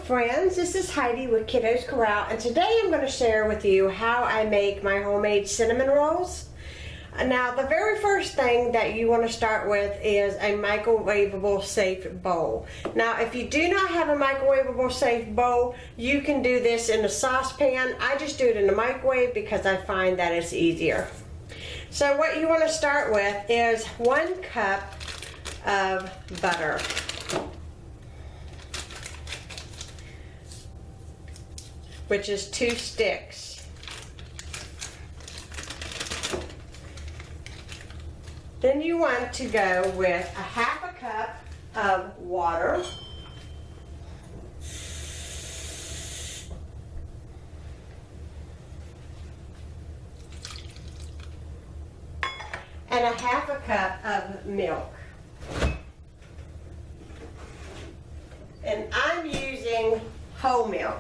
friends, this is Heidi with Kiddos Corral, and today I'm going to share with you how I make my homemade cinnamon rolls. Now the very first thing that you want to start with is a microwavable safe bowl. Now if you do not have a microwavable safe bowl, you can do this in a saucepan. I just do it in the microwave because I find that it's easier. So what you want to start with is 1 cup of butter. Which is 2 sticks. Then you want to go with a 1/2 cup of water. And a 1/2 cup of milk. And I'm using whole milk.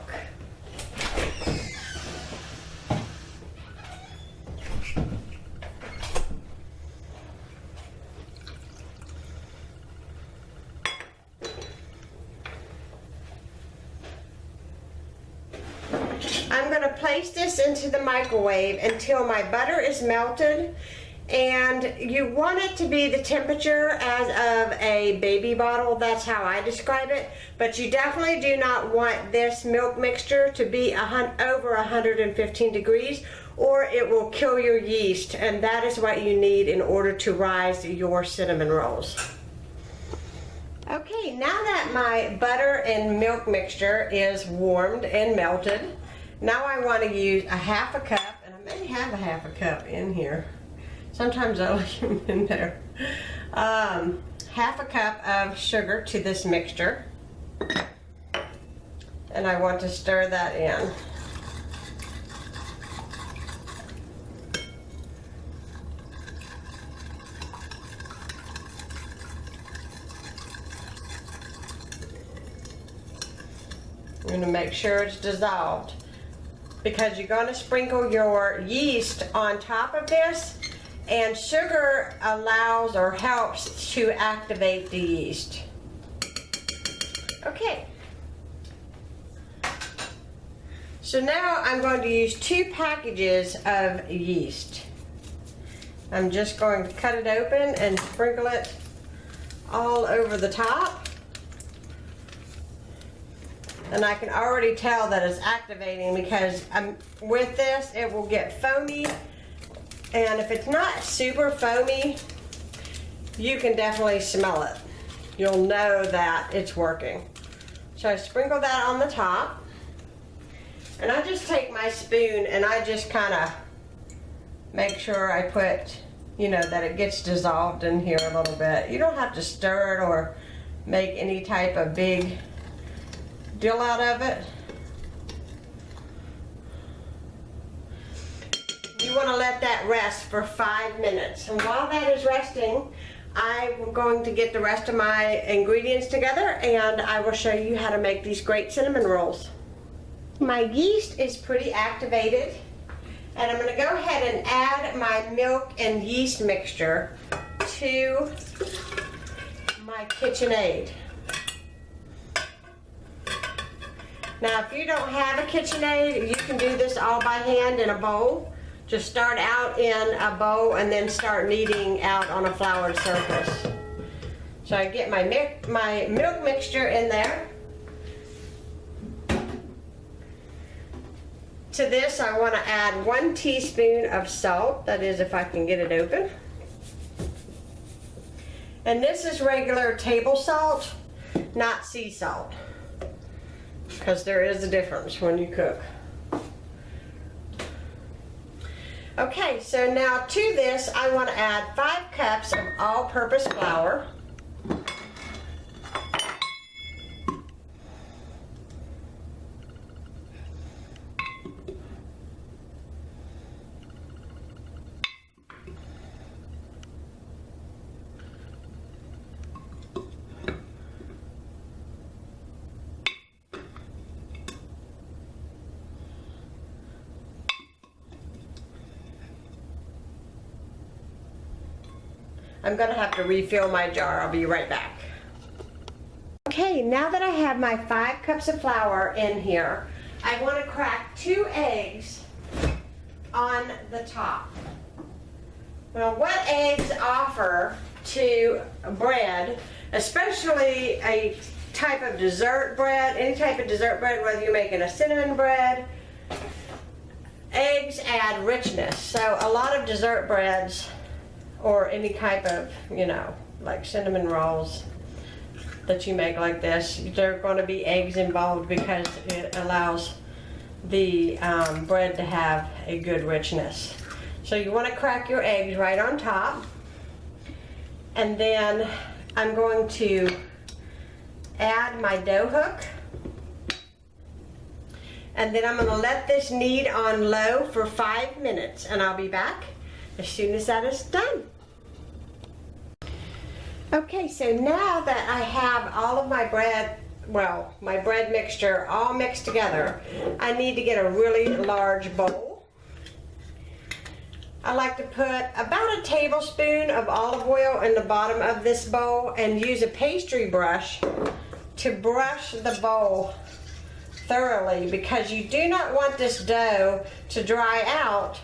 I'm going to place this into the microwave until my butter is melted, and you want it to be the temperature as of a baby bottle. That's how I describe it, but you definitely do not want this milk mixture to be over 115 degrees, or it will kill your yeast, and that is what you need in order to rise your cinnamon rolls. Okay, now that my butter and milk mixture is warmed and melted, now I want to use a 1/2 cup, and I may have a 1/2 cup in here. Sometimes I leave them in there. 1/2 cup of sugar to this mixture. And I want to stir that in. I'm going to make sure it's dissolved, because you're going to sprinkle your yeast on top of this, and sugar allows or helps to activate the yeast. Okay. So now I'm going to use 2 packages of yeast. I'm just going to cut it open and sprinkle it all over the top. And I can already tell that it's activating, because with this it will get foamy, and if it's not super foamy, you can definitely smell it. You'll know that it's working. So I sprinkle that on the top, and I just take my spoon and I just kind of make sure I put, you know, that it gets dissolved in here a little bit. You don't have to stir it or make any type of big deal out of it. You want to let that rest for 5 minutes, and while that is resting, I'm going to get the rest of my ingredients together, and I will show you how to make these great cinnamon rolls. My yeast is pretty activated, and I'm going to go ahead and add my milk and yeast mixture to my KitchenAid. Now if you don't have a KitchenAid, you can do this all by hand in a bowl. Just start out in a bowl and then start kneading out on a floured surface. So I get my milk mixture in there. To this I want to add 1 teaspoon of salt, that is if I can get it open. And this is regular table salt, not sea salt, because there is a difference when you cook. Okay, so now to this I want to add 5 cups of all-purpose flour. I'm going to have to refill my jar. I'll be right back. Okay, now that I have my 5 cups of flour in here, I want to crack 2 eggs on the top. Well, what eggs offer to bread, especially a type of dessert bread, any type of dessert bread, whether you're making a cinnamon bread, eggs add richness. So a lot of dessert breads or any type of, you know, like cinnamon rolls that you make like this, there are going to be eggs involved because it allows the bread to have a good richness. So you want to crack your eggs right on top, and then I'm going to add my dough hook, and then I'm going to let this knead on low for 5 minutes, and I'll be back as soon as that is done. Okay, so now that I have all of my bread, well, my bread mixture all mixed together, I need to get a really large bowl. I like to put about a tablespoon of olive oil in the bottom of this bowl and use a pastry brush to brush the bowl thoroughly, because you do not want this dough to dry out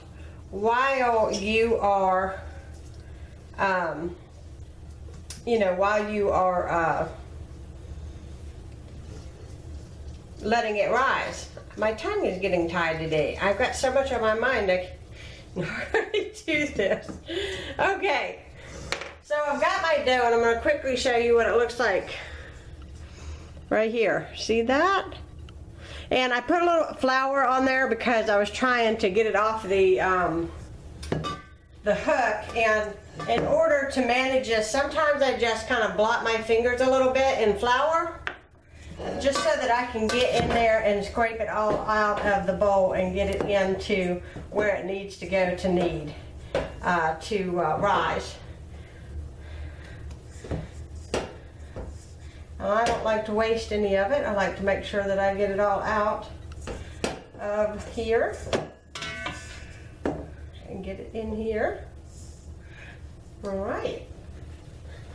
while you are letting it rise. My tongue is getting tied today. I've got so much on my mind I can hardly do this. Okay, so I've got my dough, and I'm going to quickly show you what it looks like right here. See that? And I put a little flour on there because I was trying to get it off the hook, and in order to manage this, sometimes I just kind of blot my fingers a little bit in flour, just so that I can get in there and scrape it all out of the bowl and get it into where it needs to go to knead, to rise. And I don't like to waste any of it. I like to make sure that I get it all out of here and get it in here. All right,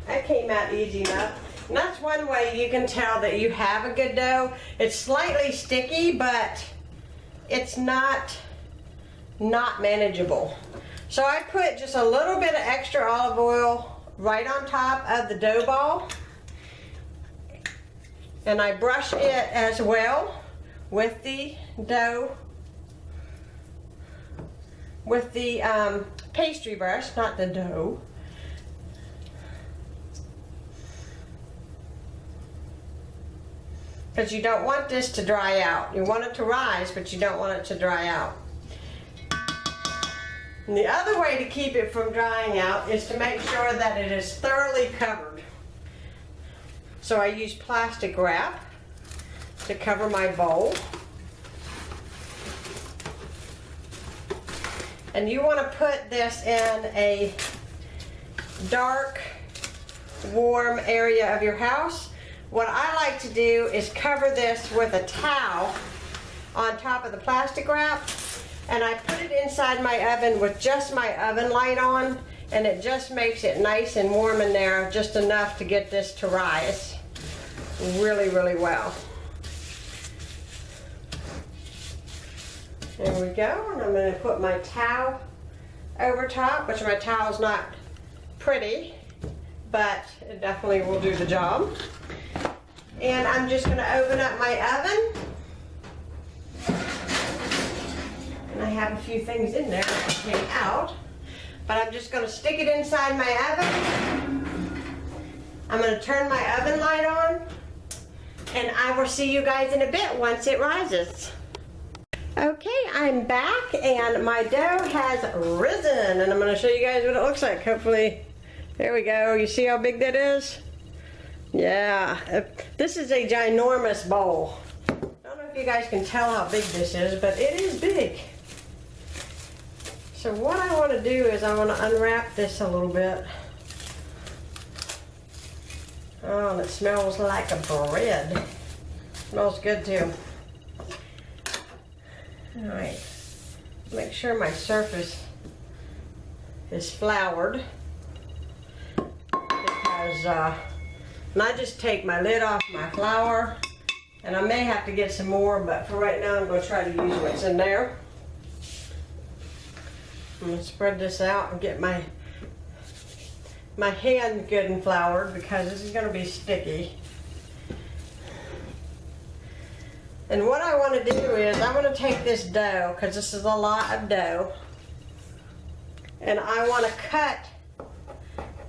that came out easy enough. And that's one way you can tell that you have a good dough. It's slightly sticky, but it's not manageable. So I put just a little bit of extra olive oil right on top of the dough ball, and I brush it as well with the dough, with the pastry brush, not the dough. Because you don't want this to dry out. You want it to rise, but you don't want it to dry out. And the other way to keep it from drying out is to make sure that it is thoroughly covered. So I use plastic wrap to cover my bowl. And you want to put this in a dark, warm area of your house. What I like to do is cover this with a towel on top of the plastic wrap, and I put it inside my oven with just my oven light on, and it just makes it nice and warm in there, just enough to get this to rise really, really well. There we go, and I'm going to put my towel over top, which my towel's not pretty, but it definitely will do the job. And I'm just going to open up my oven. And I have a few things in there that came out, but I'm just going to stick it inside my oven. I'm going to turn my oven light on, and I will see you guys in a bit once it rises. Okay, I'm back, and my dough has risen, and I'm going to show you guys what it looks like. Hopefully, there we go. You see how big that is? Yeah, this is a ginormous bowl. I don't know if you guys can tell how big this is, but it is big. So what I want to do is I want to unwrap this a little bit. Oh, and it smells like a bread. Smells good too. All right, make sure my surface is floured, because And I just take my lid off my flour, and I may have to get some more, but for right now I'm going to try to use what's in there. I'm going to spread this out and get my hand good and floured because this is going to be sticky. And what I want to do is I want to take this dough, because this is a lot of dough, and I want to cut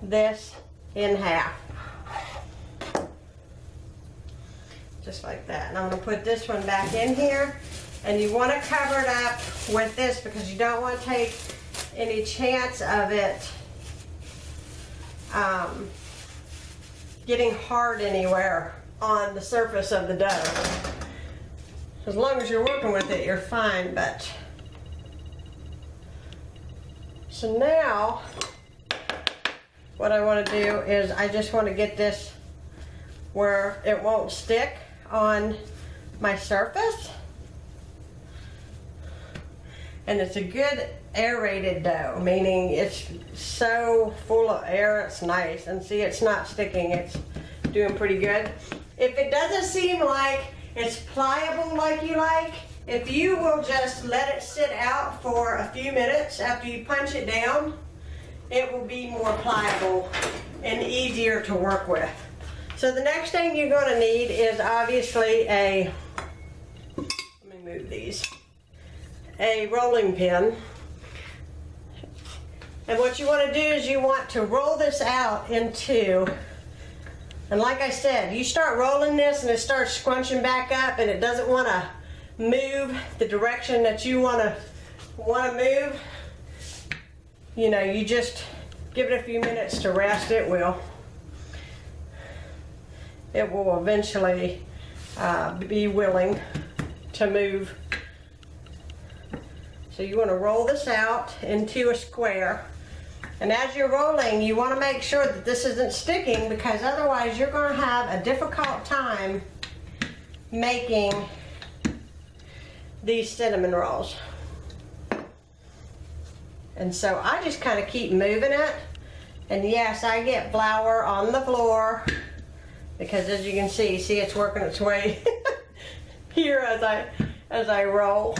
this in half. Just like that. And I'm going to put this one back in here, and you want to cover it up with this because you don't want to take any chance of it getting hard anywhere on the surface of the dough. As long as you're working with it, you're fine. But so now what I want to do is I just want to get this where it won't stick on my surface, and it's a good aerated dough, meaning it's so full of air, it's nice. And see, it's not sticking, it's doing pretty good. If it doesn't seem like it's pliable like you like, if you will just let it sit out for a few minutes after you punch it down, it will be more pliable and easier to work with. So the next thing you're going to need is obviously let me move these, a rolling pin. And what you want to do is you want to roll this out into, and like I said, you start rolling this and it starts scrunching back up and it doesn't want to move the direction that you want to move. You know, you just give it a few minutes to rest. It will eventually be willing to move. So you want to roll this out into a square, and as you're rolling you want to make sure that this isn't sticking, because otherwise you're going to have a difficult time making these cinnamon rolls. And so I just kind of keep moving it, and yes, I get flour on the floor because as you can see it's working its way here as I roll.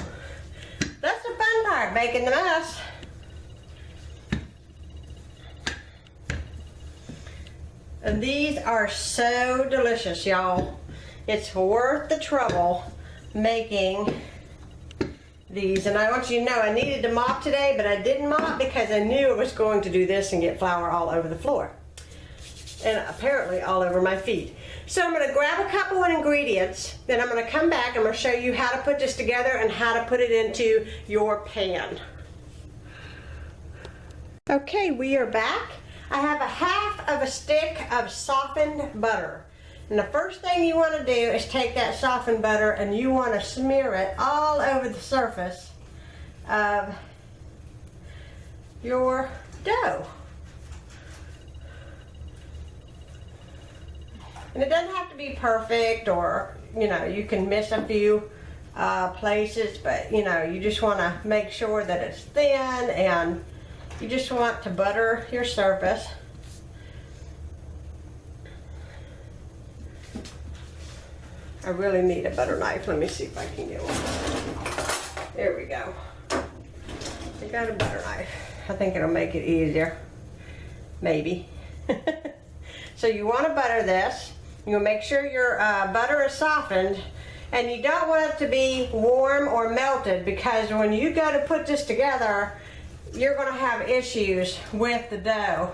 That's the fun part, making the mess. And these are so delicious, y'all. It's worth the trouble making these. And I want you to know I needed to mop today, but I didn't mop because I knew it was going to do this and get flour all over the floor. And apparently all over my feet. So I'm going to grab a couple of ingredients, then I'm going to come back, I'm going to show you how to put this together and how to put it into your pan. Okay, we are back. I have a half of a stick of softened butter. And the first thing you want to do is take that softened butter and you want to smear it all over the surface of your dough. And it doesn't have to be perfect, or, you know, you can miss a few places, but, you know, you just want to make sure that it's thin, and you just want to butter your surface. I really need a butter knife. Let me see if I can get one. There we go. I got a butter knife. I think it'll make it easier. Maybe. So you want to butter this. You'll make sure your butter is softened, and you don't want it to be warm or melted, because when you go to put this together, you're going to have issues with the dough.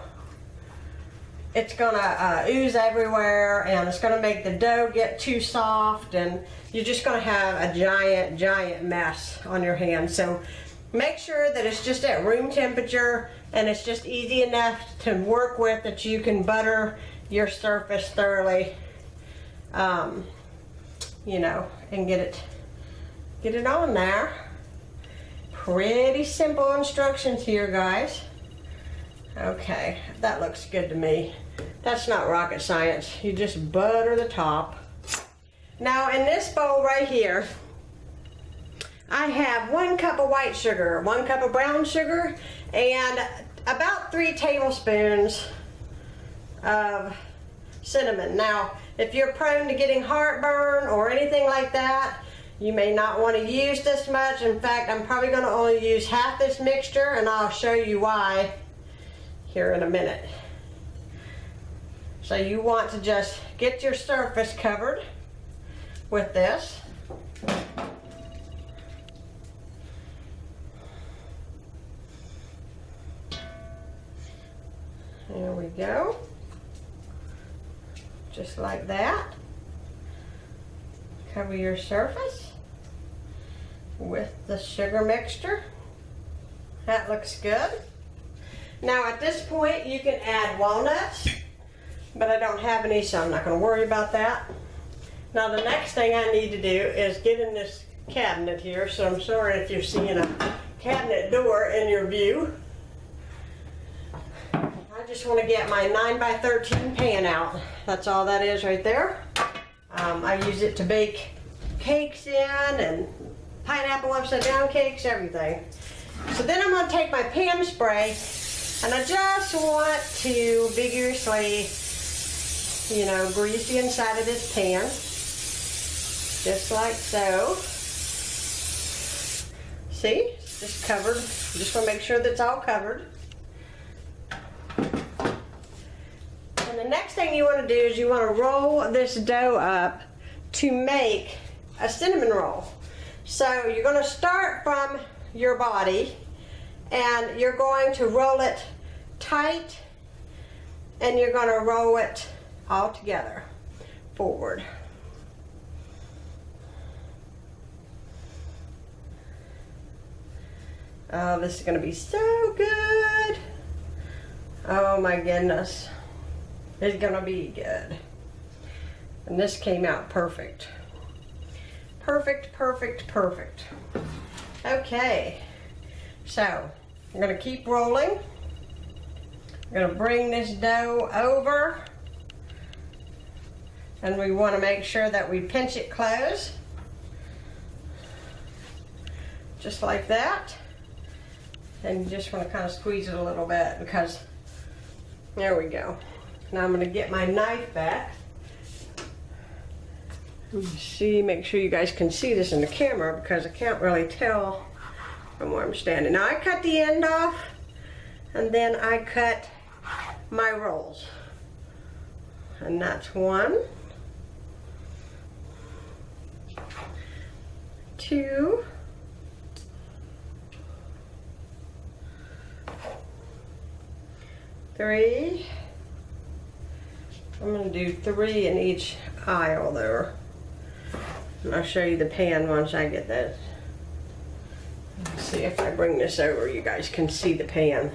It's going to ooze everywhere, and it's going to make the dough get too soft, and you're just going to have a giant mess on your hands. So make sure that it's just at room temperature and it's just easy enough to work with, that you can butter your surface thoroughly, you know, and get it on there. Pretty simple instructions here, guys. Okay, that looks good to me. That's not rocket science. You just butter the top. Now in this bowl right here, I have 1 cup of white sugar, 1 cup of brown sugar, and about 3 tablespoons of cinnamon. Now, if you're prone to getting heartburn or anything like that, you may not want to use this much. In fact, I'm probably going to only use half this mixture, and I'll show you why here in a minute. So you want to just get your surface covered with this. There we go. Just like that. Cover your surface with the sugar mixture. That looks good. Now at this point you can add walnuts, but I don't have any, so I'm not going to worry about that. Now the next thing I need to do is get in this cabinet here, so I'm sorry if you're seeing a cabinet door in your view. I just want to get my 9x13 pan out. That's all that is right there. I use it to bake cakes in, and pineapple upside down cakes, everything. So then I'm going to take my pan spray, and I just want to vigorously, you know, grease the inside of this pan. Just like so. See? It's just covered. Just want to make sure that's all covered. And the next thing you want to do is you want to roll this dough up to make a cinnamon roll. So you're going to start from your body, and you're going to roll it tight, and you're going to roll it all together forward. Oh, this is going to be so good. Oh my goodness. It's going to be good. And this came out perfect. Perfect, perfect, perfect. Okay. So, I'm going to keep rolling. I'm going to bring this dough over. And we want to make sure that we pinch it close. Just like that. And you just want to kind of squeeze it a little bit, because there we go. Now I'm going to get my knife back. See, make sure you guys can see this in the camera, because I can't really tell from where I'm standing. Now I cut the end off, and then I cut my rolls. And that's 1, 2, 3. I'm going to do 3 in each aisle there. And I'll show you the pan once I get this. Let's see if I bring this over, you guys can see the pan.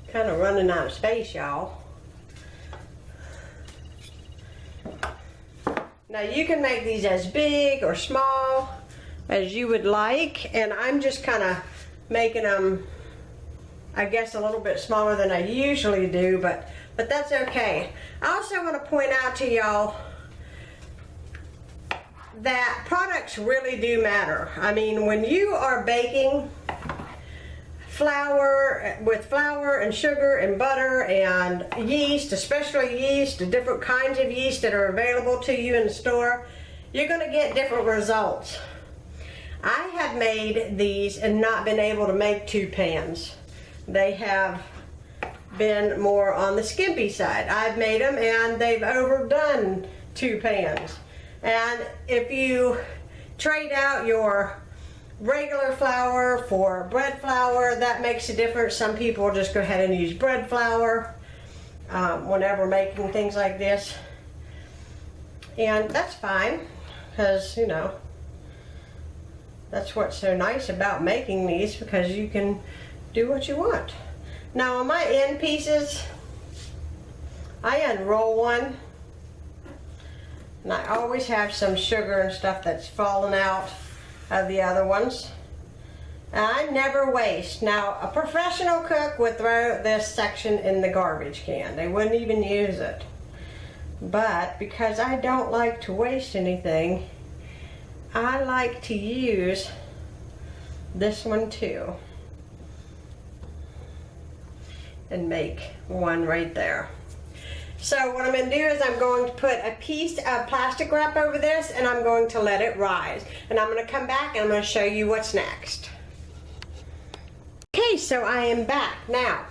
Kind of running out of space, y'all. Now you can make these as big or small as you would like, and I'm just kind of making them, I guess, a little bit smaller than I usually do, but that's okay. I also want to point out to y'all that products really do matter. I mean, when you are baking flour and sugar and butter and yeast, especially yeast, the different kinds of yeast that are available to you in the store, you're going to get different results. I have made these and not been able to make 2 pans. They have been more on the skimpy side. I've made them and they've overdone 2 pans. And if you trade out your regular flour for bread flour, that makes a difference. Some people just go ahead and use bread flour whenever making things like this. And that's fine, because, you know, that's what's so nice about making these, because you can do what you want. Now on my end pieces, I unroll one, and I always have some sugar and stuff that's fallen out of the other ones. And I never waste. Now a professional cook would throw this section in the garbage can. They wouldn't even use it. But because I don't like to waste anything, I like to use this one too. And make one right there. So what I'm going to do is I'm going to put a piece of plastic wrap over this, and I'm going to let it rise. And I'm going to come back and I'm going to show you what's next. Okay, so I am back. Now,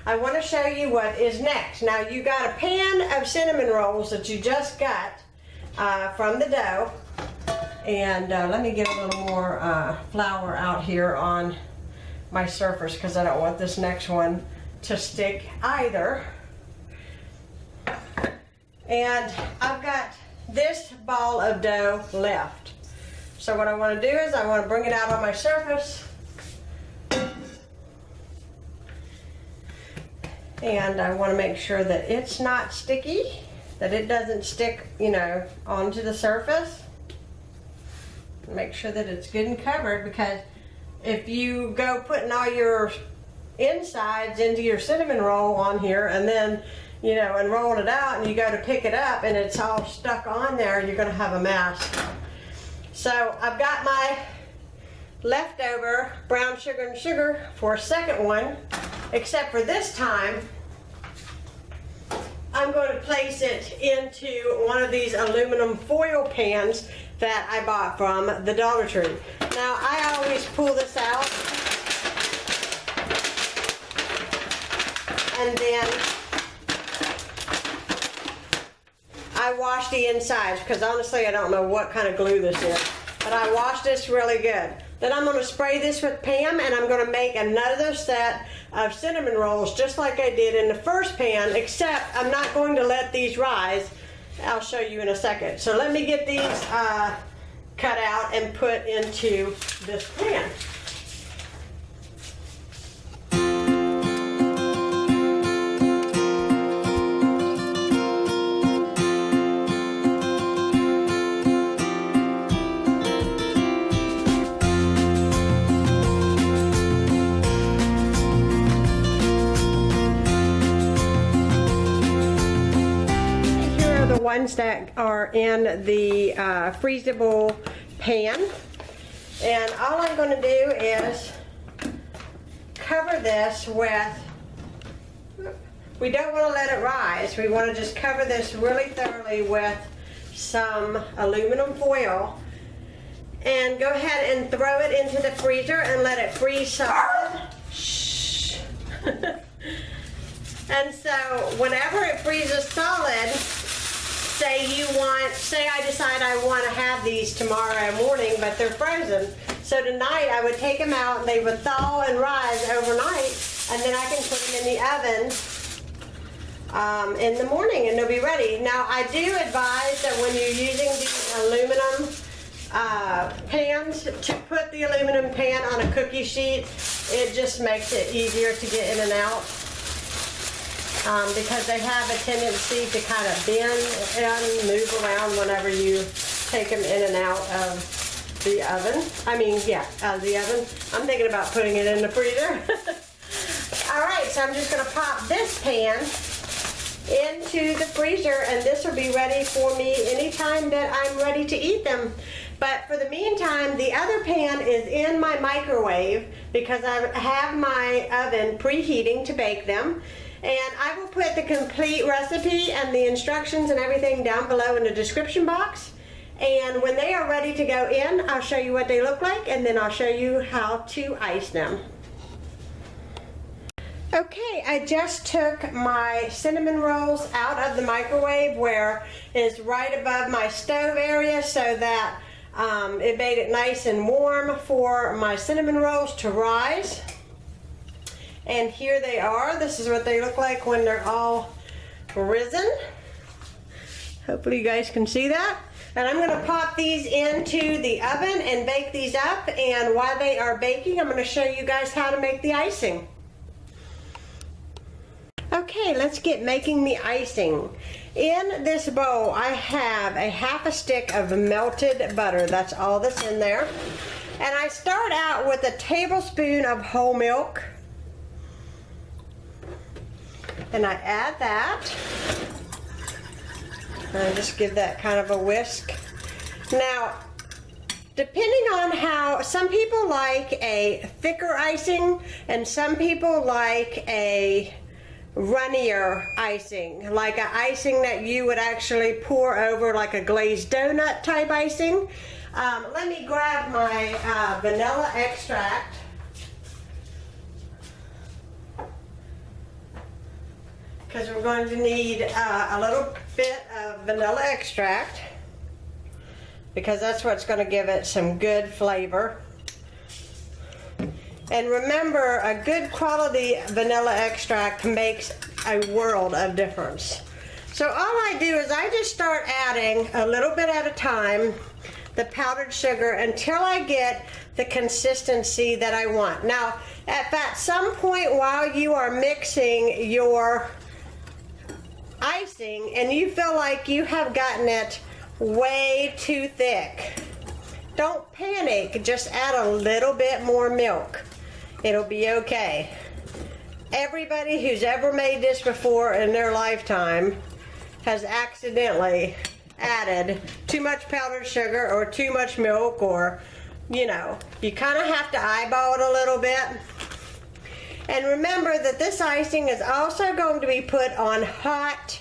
I want to show you what is next. Now, you got a pan of cinnamon rolls that you just got from the dough. And let me get a little more flour out here on my surface because I don't want this next one to stick either. And I've got this ball of dough left. So what I want to do is I want to bring it out on my surface. And I want to make sure that it's not sticky, that it doesn't stick, you know, onto the surface. Make sure that it's good and covered, because if you go putting all your insides into your cinnamon roll on here and then, you know, and rolling it out and you go to pick it up and it's all stuck on there, you're going to have a mess. So I've got my leftover brown sugar and sugar for a second one, except for this time I'm going to place it into one of these aluminum foil pans that I bought from the Dollar Tree. Now, I always pull this out and then I wash the insides, because honestly I don't know what kind of glue this is, but I wash this really good. Then I'm going to spray this with Pam, and I'm going to make another set of cinnamon rolls just like I did in the first pan, except I'm not going to let these rise. I'll show you in a second. So let me get these cut out and put into this pan. Ones that are in the freezable pan, and all I'm going to do is cover this with, we don't want to let it rise, we want to just cover this really thoroughly with some aluminum foil, and go ahead and throw it into the freezer and let it freeze solid. Shh. And so whenever it freezes solid, say I decide I want to have these tomorrow morning, but they're frozen. So tonight I would take them out and they would thaw and rise overnight, and then I can put them in the oven in the morning and they'll be ready. Now, I do advise that when you're using these aluminum pans, to put the aluminum pan on a cookie sheet. It just makes it easier to get in and out. Because they have a tendency to kind of bend and move around whenever you take them in and out of the oven. I mean, yeah, out of the oven. I'm thinking about putting it in the freezer. Alright, so I'm just going to pop this pan into the freezer, and this will be ready for me anytime that I'm ready to eat them. But for the meantime, the other pan is in my microwave because I have my oven preheating to bake them. And I will put the complete recipe and the instructions and everything down below in the description box. And when they are ready to go in, I'll show you what they look like, and then I'll show you how to ice them. Okay, I just took my cinnamon rolls out of the microwave, where it's right above my stove area, so that it made it nice and warm for my cinnamon rolls to rise. And here they are. This is what they look like when they're all risen. Hopefully you guys can see that. And I'm going to pop these into the oven and bake these up. And while they are baking, I'm going to show you guys how to make the icing. Okay, let's get making the icing. In this bowl, I have a half a stick of melted butter. That's all that's in there. And I start out with a tablespoon of whole milk. And I add that, and I just give that kind of a whisk. Now, depending on how, some people like a thicker icing, and some people like a runnier icing, like an icing that you would actually pour over, like a glazed donut type icing. Let me grab my vanilla extract. Because we're going to need a little bit of vanilla extract, because that's what's going to give it some good flavor. And remember, a good quality vanilla extract makes a world of difference. So all I do is I just start adding a little bit at a time the powdered sugar until I get the consistency that I want. Now, at some point while you are mixing your icing and you feel like you have gotten it way too thick, don't panic, just add a little bit more milk. It'll be okay. Everybody who's ever made this before in their lifetime has accidentally added too much powdered sugar or too much milk, or, you know, you kind of have to eyeball it a little bit. And remember that this icing is also going to be put on hot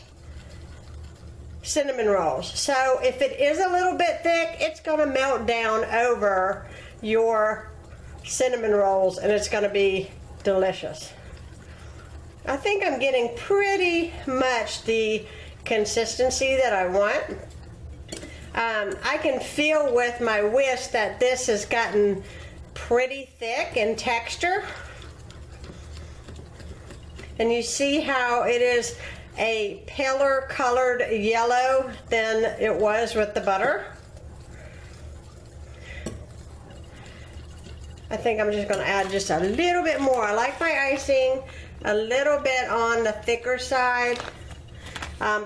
cinnamon rolls. So if it is a little bit thick, it's going to melt down over your cinnamon rolls and it's going to be delicious. I think I'm getting pretty much the consistency that I want. I can feel with my whisk that this has gotten pretty thick in texture. And you see how it is a paler colored yellow than it was with the butter. I think I'm just going to add just a little bit more. I like my icing a little bit on the thicker side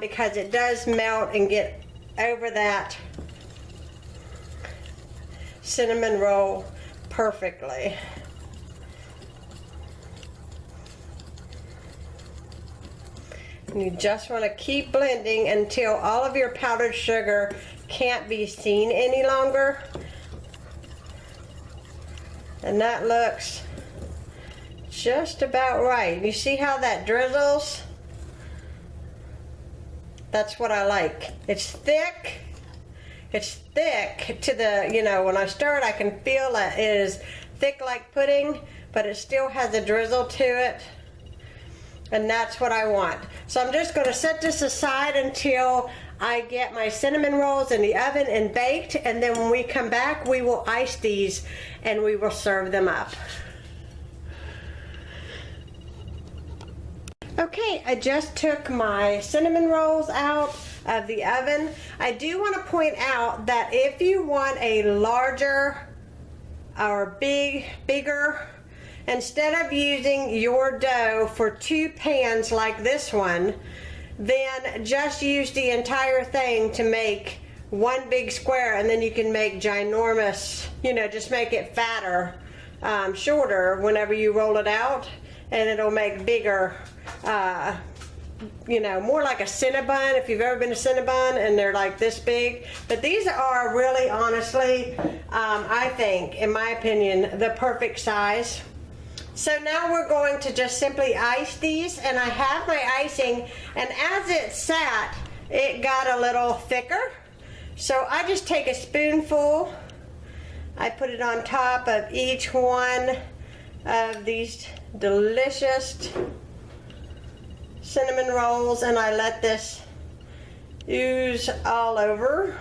because it does melt and get over that cinnamon roll perfectly. And you just want to keep blending until all of your powdered sugar can't be seen any longer. And that looks just about right. You see how that drizzles? That's what I like. It's thick. It's thick to the, you know, when I stir it, I can feel that it is thick like pudding, but it still has a drizzle to it. And that's what I want. So I'm just going to set this aside until I get my cinnamon rolls in the oven and baked, and then when we come back, we will ice these and we will serve them up. Okay, I just took my cinnamon rolls out of the oven. I do want to point out that if you want a larger or bigger, instead of using your dough for 2 pans like this one, then just use the entire thing to make one big square, and then you can make ginormous, you know, just make it fatter, shorter whenever you roll it out, and it'll make bigger, you know, more like a Cinnabon, if you've ever been to Cinnabon, and they're like this big. But these are really, honestly, I think, in my opinion, the perfect size. So now we're going to just simply ice these, and I have my icing, and as it sat, it got a little thicker. So I just take a spoonful, I put it on top of each one of these delicious cinnamon rolls, and I let this ooze all over.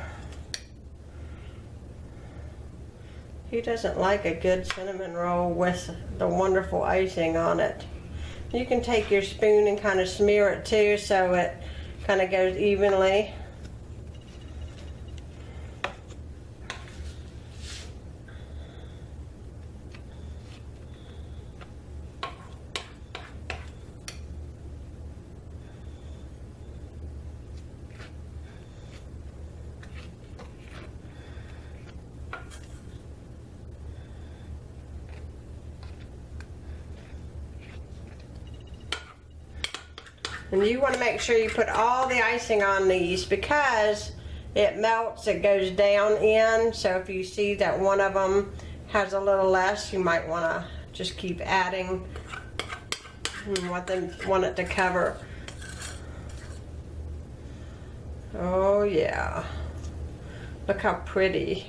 Who doesn't like a good cinnamon roll with the wonderful icing on it? You can take your spoon and kind of smear it too, so it kind of goes evenly. And you want to make sure you put all the icing on these, because it melts, it goes down in. So if you see that one of them has a little less, you might want to just keep adding Want it to cover. Oh yeah. Look how pretty.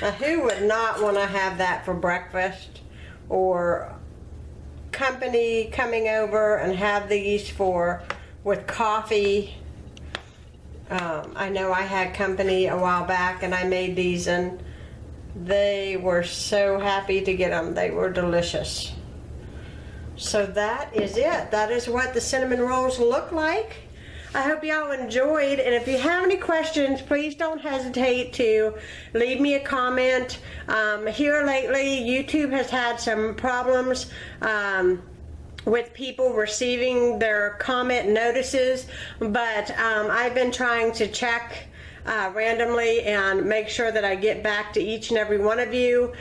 Now who would not want to have that for breakfast, or company coming over and have these with coffee? I know I had company a while back and I made these and they were so happy to get them. They were delicious. So that is it. That is what the cinnamon rolls look like. I hope y'all enjoyed, and if you have any questions, please don't hesitate to leave me a comment. Here lately, YouTube has had some problems with people receiving their comment notices, but I've been trying to check randomly and make sure that I get back to each and every one of you.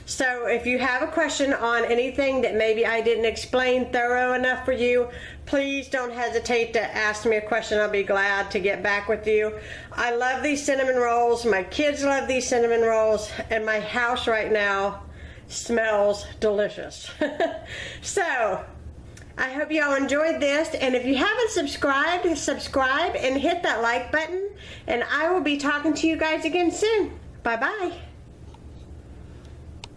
So if you have a question on anything that maybe I didn't explain thorough enough for you, please don't hesitate to ask me a question. I'll be glad to get back with you. I love these cinnamon rolls. My kids love these cinnamon rolls, and my house right now smells delicious. So I hope y'all enjoyed this, and if you haven't subscribed, subscribe and hit that like button, and I will be talking to you guys again soon. Bye bye.